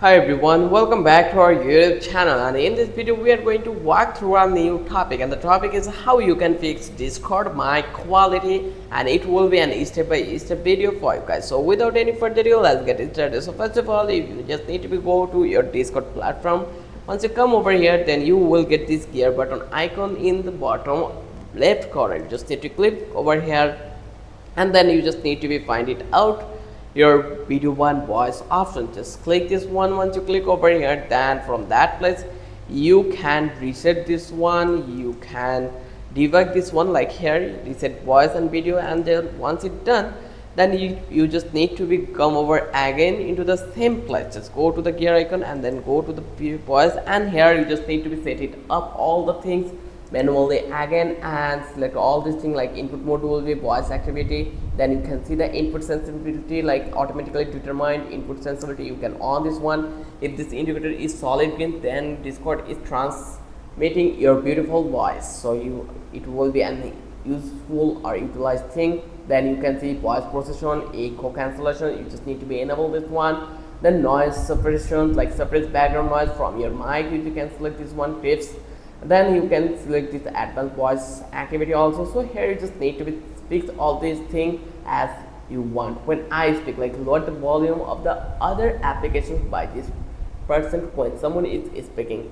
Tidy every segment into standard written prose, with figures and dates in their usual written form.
Hi everyone, welcome back to our YouTube channel, and in this video we are going to walk through a new topic, and the topic is how you can fix Discord mic quality, and it will be an step-by-step video for you guys. So without any further ado, let's get started. So first of all, if you just need to go to your Discord platform. Once you come over here, then you will get this gear button icon in the bottom left corner. You just need to click over here, and then you just need to be find it out your video one voice option. Just click this one. Once you click over here, then from that place you can reset this one, you can debug this one, like here reset voice and video, and then once it's done, then you just need to be come over again into the same place. Just go to the gear icon and then go to the voice, and here you just need to be set it up all the things manually again and select all these things, like input mode will be voice activity. Then you can see the input sensitivity, like automatically determined input sensitivity. You can on this one. If this indicator is solid green, then Discord is transmitting your beautiful voice, so it will be an useful or utilized thing. Then you can see voice procession, echo cancellation. You just need to be enable this one. Then noise suppression, like suppress background noise from your mic, you can select this one. Tips, then you can select this advanced voice activity also. So here you just need to be fix all these things as you want. When I speak, like lower the volume of the other applications by this percent when someone is speaking,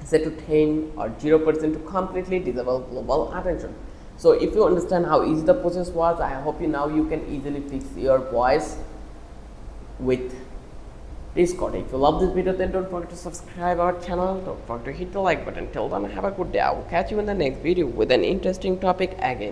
set to 10 or 0% to completely disable global attention. So if you understand how easy the process was, I hope now you can easily fix your voice with Discord. If you love this video, then don't forget to subscribe our channel. Don't forget to hit the like button. Till then, have a good day. I will catch you in the next video with an interesting topic again.